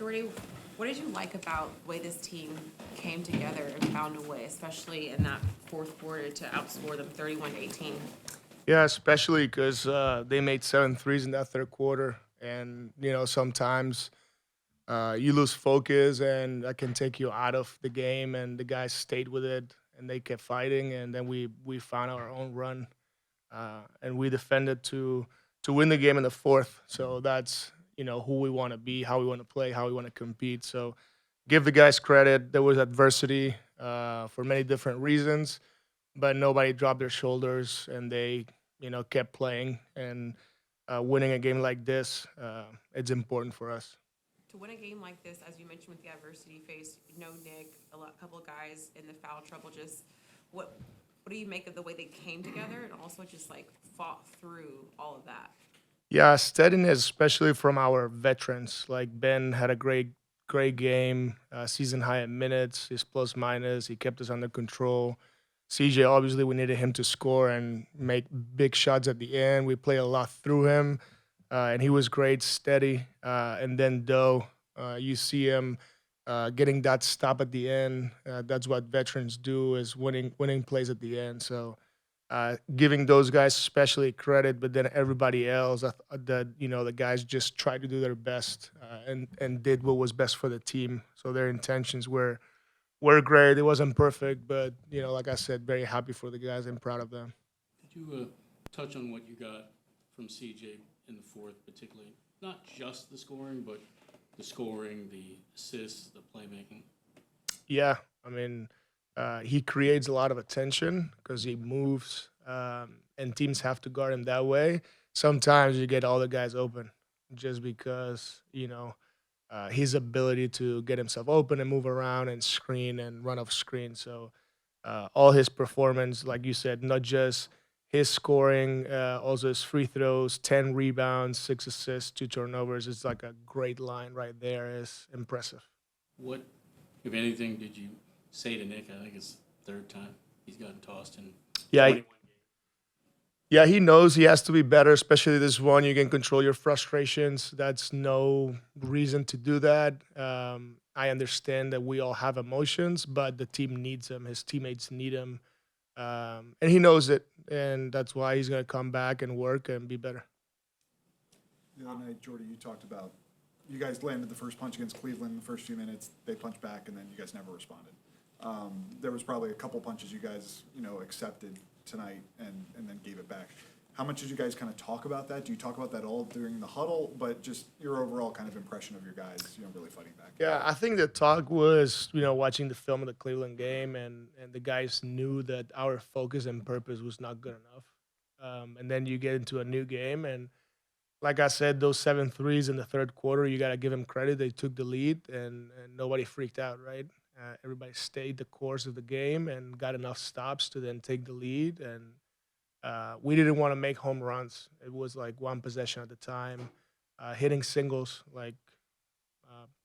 Jordi, what did you like about the way this team came together and found a way, especially in that fourth quarter, to outscore them 31-18? Yeah, especially because they made 7 threes in that third quarter, and sometimes you lose focus, and that can take you out of the game. And the guys stayed with it, and they kept fighting, and then we found our own run, and we defended to win the game in the fourth. So that's who we want to be, how we want to play, how we want to compete. So give the guys credit. There was adversity for many different reasons, but nobody dropped their shoulders, and they kept playing, and winning a game like this, it's important for us. To win a game like this, as you mentioned with the adversity faced, no Nick, couple of guys in the foul trouble, just what do you make of the way they came together and also just like fought through all of that? Yeah, steadiness, especially from our veterans. Like Ben had a great game, season high in minutes, his plus minus. He kept us under control. CJ, obviously, we needed him to score and make big shots at the end. We played a lot through him, and he was great, steady. And then Doe, you see him getting that stop at the end. That's what veterans do, is winning plays at the end. So giving those guys especially credit, but then everybody else, that the guys just tried to do their best, and did what was best for the team. So their intentions were great. It wasn't perfect, but like I said, very happy for the guys and proud of them. Could you touch on what you got from CJ in the fourth, particularly not just the scoring, but the scoring, the assists, the playmaking? Yeah, I mean, he creates a lot of attention because he moves, and teams have to guard him that way. Sometimes you get all the guys open just because his ability to get himself open and move around and screen and run off screen. So all his performance, like you said, not just his scoring, also his free throws, 10 rebounds, 6 assists, 2 turnovers. It's like a great line right there. It's impressive. What, if anything, did you say to Nick? I think it's third time he's gotten tossed in Yeah, 21 games. yeah, he knows he has to be better, especially this one. You can control your frustrations. That's no reason to do that. I understand that we all have emotions, but the team needs him. His teammates need him, and he knows it. And that's why he's going to come back and work and be better. The other night, Jordi, you talked about you guys landed the first punch against Cleveland in the first few minutes. They punched back, and then you guys never responded. There was probably a couple punches you guys, accepted tonight and then gave it back. How much did you guys kind of talk about that? Do you talk about that all during the huddle? But just your overall kind of impression of your guys, really fighting back. Yeah, I think the talk was, watching the film of the Cleveland game, and the guys knew that our focus and purpose was not good enough. And then you get into a new game, and like I said, those 7 threes in the third quarter, you got to give them credit. They took the lead, and nobody freaked out, right? Everybody stayed the course of the game and got enough stops to then take the lead. And we didn't want to make home runs. It was like one possession at a time, hitting singles, like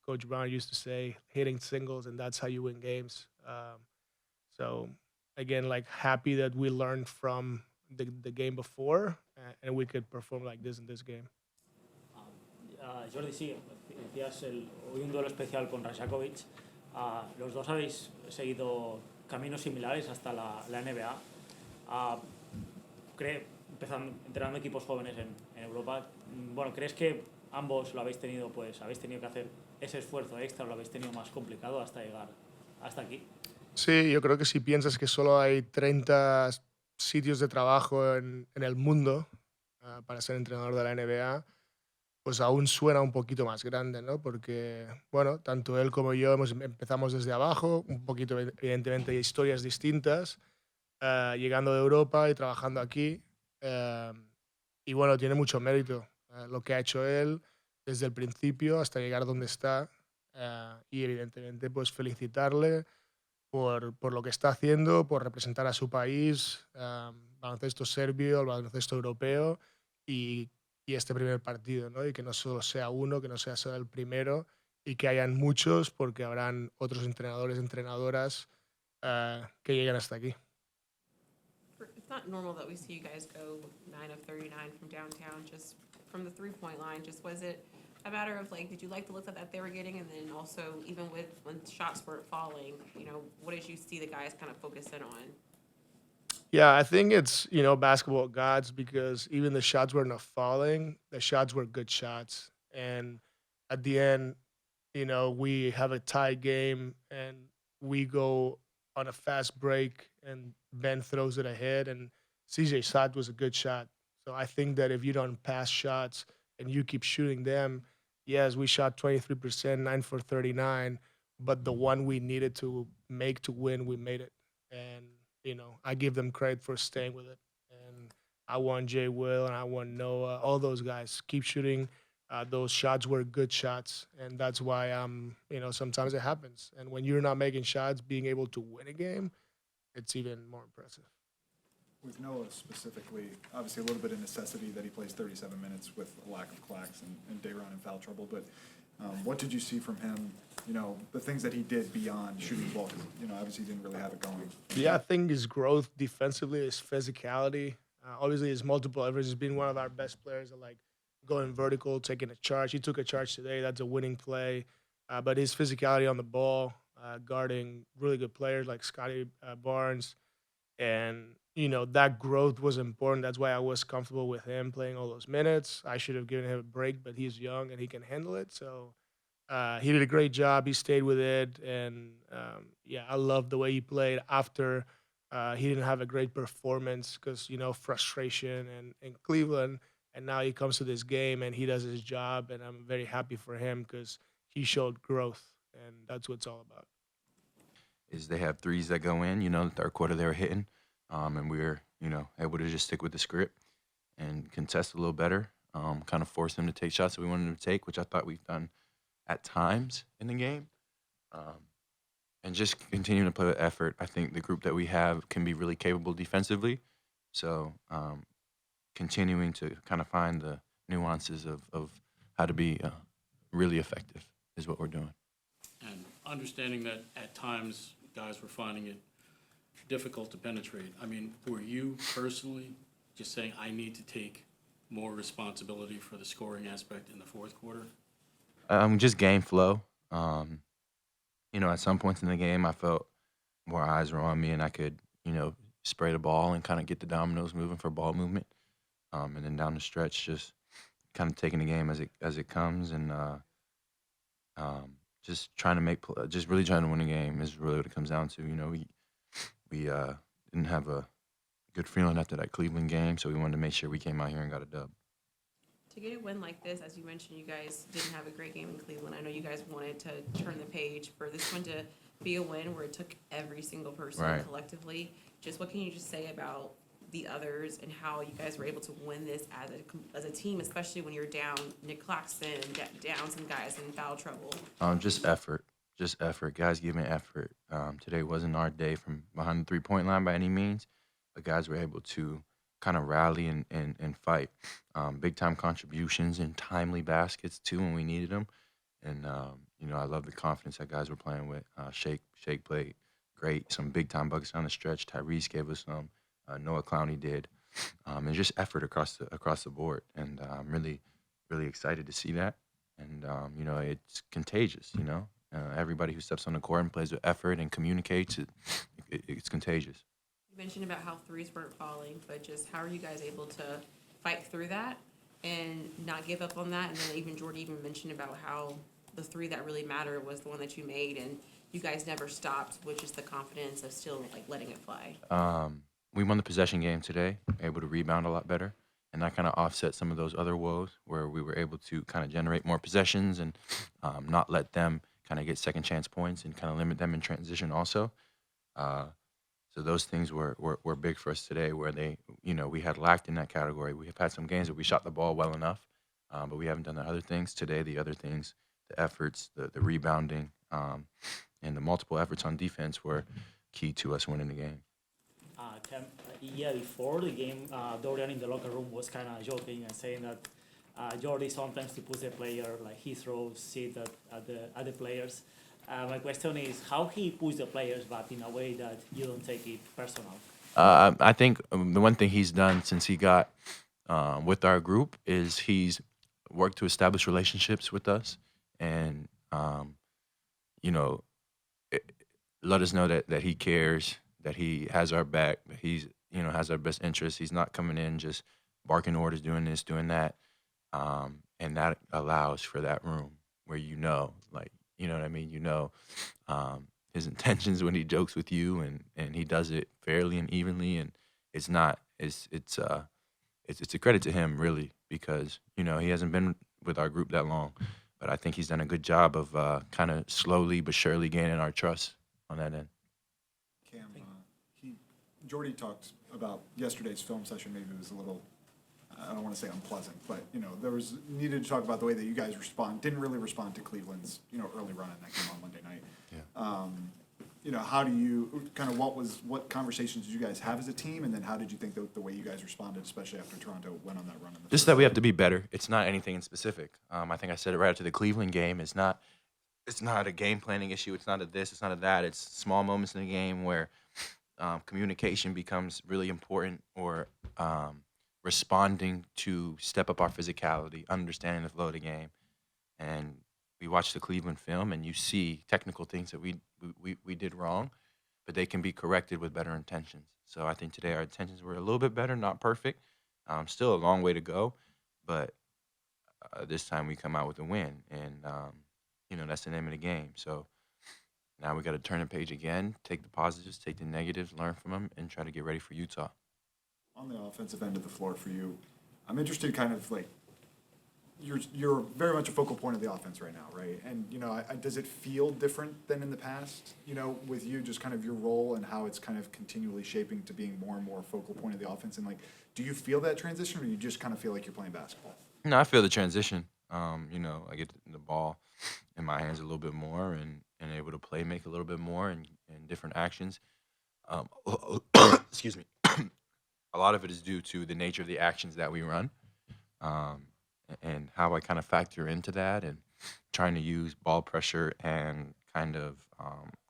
Coach Brown used to say, hitting singles, and that's how you win games. So again, like happy that we learned from the game before, and we could perform like this in this game. Jordi, sí, decías hoy un duelo especial con Rajakovic. Los dos habéis seguido caminos similares hasta la NBA. Entrenando equipos jóvenes en Europa. Bueno, ¿crees que ambos lo habéis tenido, habéis tenido que hacer ese esfuerzo extra, o lo habéis tenido más complicado hasta llegar hasta aquí? Sí, yo creo que si piensas que solo hay 30 sitios de trabajo en el mundo para ser entrenador de la NBA, pues aún suena un poquito más grande, ¿no? Porque, bueno, tanto él como yo empezamos desde abajo, un poquito, evidentemente, historias distintas, llegando de Europa y trabajando aquí. Y bueno, tiene mucho mérito lo que ha hecho él desde el principio hasta llegar donde está. Y evidentemente, pues felicitarle por lo que está haciendo, por representar a su país, baloncesto serbio, el baloncesto europeo, y este primer partido, ¿no? Y que no solo sea uno, que no sea solo el primero, y que hayan muchos, porque habrán otros entrenadores, entrenadoras que lleguen hasta aquí. It's not normal that we see you guys go 9 of 39 from downtown, just from the three-point line. Just was it a matter of like, did you like the look that they were getting? And then also, even with when shots weren't falling, what did you see the guys kind of focus in on? Yeah, I think it's, basketball gods because even the shots were not falling, the shots were good shots. And at the end, we have a tie game and we go on a fast break and Ben throws it ahead and CJ's shot was a good shot. So I think that if you don't pass shots and you keep shooting them, yes, we shot 23%, 9 for 39, but the one we needed to make to win, we made it. And, I give them credit for staying with it. And I want Jay Will and I want Noah, all those guys, keep shooting. Those shots were good shots, and that's why sometimes it happens. And when you're not making shots, being able to win a game, it's even more impressive. With Noah specifically, obviously a little bit of necessity that he plays 37 minutes with a lack of clacks and Dayron in foul trouble, but what did you see from him, the things that he did beyond shooting the ball? 'Cause, obviously he didn't really have it going. Yeah, I think his growth defensively, his physicality, obviously his multiple efforts, has been one of our best players at going vertical, taking a charge. He took a charge today. That's a winning play. But his physicality on the ball, guarding really good players like Scotty Barnes, and that growth was important. That's why I was comfortable with him playing all those minutes. I should have given him a break, but he's young and he can handle it. So he did a great job. He stayed with it, and I love the way he played after he didn't have a great performance because frustration in Cleveland. And now he comes to this game and he does his job, and I'm very happy for him because he showed growth, and that's what it's all about. Is they have threes that go in, the third quarter they were hitting, and we were, able to just stick with the script and contest a little better, kind of force them to take shots that we wanted them to take, which I thought we've done at times in the game, and just continuing to play with effort. I think the group that we have can be really capable defensively, so continuing to kind of find the nuances of how to be really effective is what we're doing. And understanding that at times guys were finding it difficult to penetrate. I mean, were you personally just saying, I need to take more responsibility for the scoring aspect in the fourth quarter? Just game flow. At some points in the game, I felt more eyes were on me and I could, spray the ball and kind of get the dominoes moving for ball movement. And then down the stretch, just kind of taking the game as it comes, and just trying to just really trying to win a game is really what it comes down to. We didn't have a good feeling after that Cleveland game, so we wanted to make sure we came out here and got a dub. To get a win like this, as you mentioned, you guys didn't have a great game in Cleveland. I know you guys wanted to turn the page for this one to be a win where it took every single person Right. collectively. Just what can you just say about the others and how you guys were able to win this as a team, especially when you're down Nick Claxton, down some guys in foul trouble? Just effort. Guys giving effort. Today wasn't our day from behind the three-point line by any means, but guys were able to kind of rally and fight. Big-time contributions and timely baskets, too, when we needed them. And, I love the confidence that guys were playing with. Shake played great. Some big-time buckets on the stretch. Tyrese gave us some. Noah Clowney did. And just effort across the board. And I'm really, really excited to see that. And, it's contagious, everybody who steps on the court and plays with effort and communicates, it's contagious. You mentioned about how threes weren't falling, but just how are you guys able to fight through that and not give up on that? And then even Jordi even mentioned about how the three that really mattered was the one that you made, and you guys never stopped, which is the confidence of still letting it fly. We won the possession game today, able to rebound a lot better, and that kind of offset some of those other woes where we were able to kind of generate more possessions and not let them kind of get second chance points and kind of limit them in transition also. So those things were big for us today where we had lacked in that category. We have had some games where we shot the ball well enough, but we haven't done the other things. Today, the other things, the efforts, the rebounding, and the multiple efforts on defense were key to us winning the game. Before the game, Dorian in the locker room was kind of joking and saying that Jordi sometimes to push the player, like he throws shit at the players. My question is how he pushed the players, but in a way that you don't take it personal. I think the one thing he's done since he got with our group is he's work to establish relationships with us, and you know, let us know that he cares, that he has our back, that he's has our best interests. He's not coming in just barking orders, doing this, doing that, and that allows for that room where like what I mean. His intentions when he jokes with you, and he does it fairly and evenly, and it's a credit to him really, because he hasn't been with our group that long, but I think he's done a good job of kind of slowly but surely gaining our trust on that end. Cam, Jordi talked about yesterday's film session. Maybe it was a little, I don't want to say unpleasant, but there was needed to talk about the way that you guys didn't really respond to Cleveland's early run in that game on Monday night. Yeah. How do you what conversations did you guys have as a team, and then how did you think the way you guys responded, especially after Toronto went on that run in the Just that we have to be better. It's not anything in specific. I think I said it right after the Cleveland game. It's not a game planning issue. It's not a this. It's not a that. It's small moments in the game where communication becomes really important, or responding to step up our physicality, understanding the flow of the game. And we watch the Cleveland film, and you see technical things that we did wrong, but they can be corrected with better intentions. So I think today our intentions were a little bit better, not perfect. Still a long way to go, but this time we come out with a win, and that's the name of the game. So now we got to turn the page again, take the positives, take the negatives, learn from them, and try to get ready for Utah. On the offensive end of the floor for you, I'm interested kind of like, you're very much a focal point of the offense right now, right? And, does it feel different than in the past, with you, just kind of your role and how it's kind of continually shaping to being more and more focal point of the offense? And, do you feel that transition, or you just kind of feel like you're playing basketball? No, I feel the transition. I get the ball in my hands a little bit more, and able to make a little bit more in different actions. Excuse me. A lot of it is due to the nature of the actions that we run, and how I kind of factor into that, and trying to use ball pressure and kind of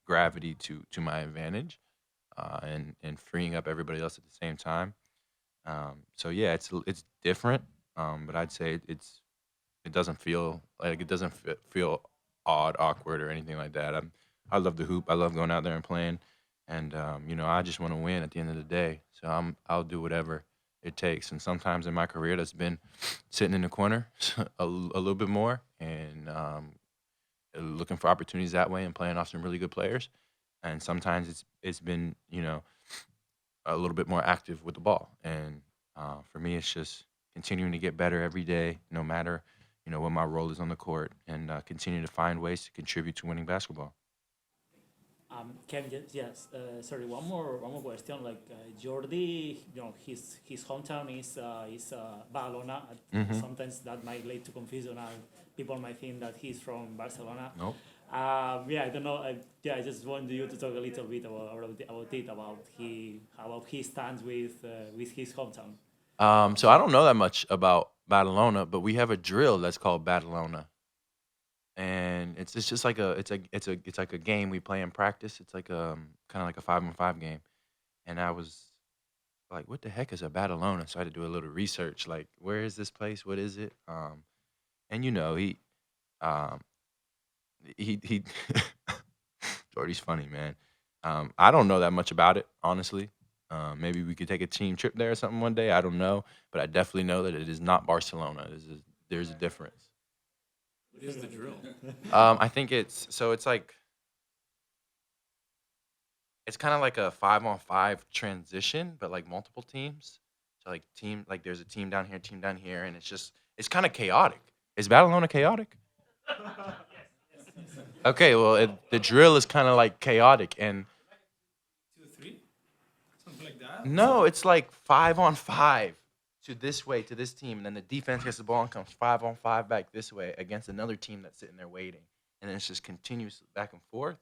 gravity to my advantage, and freeing up everybody else at the same time. So yeah, it's different, but I'd say it doesn't feel feel odd, awkward, or anything like that. I love the hoop. I love going out there and playing, and I just want to win at the end of the day. So I'll do whatever it takes. And sometimes in my career, that's been sitting in the corner a little bit more, and looking for opportunities that way, and playing off some really good players. And sometimes it's been a little bit more active with the ball. And for me, it's just continuing to get better every day, no matter what my role is on the court, and continue to find ways to contribute to winning basketball. Kevin, yes. Sorry, one more question. Jordi, his hometown is Badalona. Mm-hmm. Sometimes that might lead to confusion, and people might think that he's from Barcelona. Nope. I don't know. I just want you to talk a little bit about his stance with his hometown. So I don't know that much about Badalona, but we have a drill that's called Badalona. And it's just like a game we play in practice. It's like kind of like a 5-on-5 game. And I was like, what the heck is a Badalona? So I had to do a little research, like, where is this place? What is it? And he Jordy's funny, man. I don't know that much about it, honestly. Maybe we could take a team trip there or something one day. I don't know, but I definitely know that it is not Barcelona. There's a difference. What is the drill? I think it's kind of like a 5-on-5 transition, but like multiple teams. So there's a team down here, and it's kind of chaotic. Is Badalona chaotic? Okay, well, the drill is kind of like chaotic, and 2-3, something like that. no, it's like 5-on-5 to this way to this team, and then the defense gets the ball and comes 5-on-5 back this way against another team that's sitting there waiting, and then it's just continuous back and forth.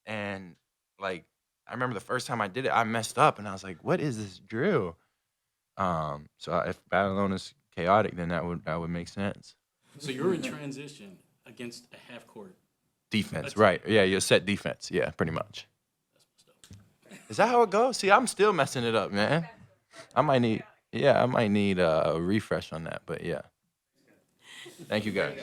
And I remember the first time I did it, I messed up, and I was like, "What is this drill?" So if Badalona's chaotic, then that would make sense. So you're in transition against a half-court. Defense, right? Yeah, you set defense. Yeah, pretty much. Is that how it goes? See, I'm still messing it up, man. I might need a refresh on that, but yeah. Thank you, guys.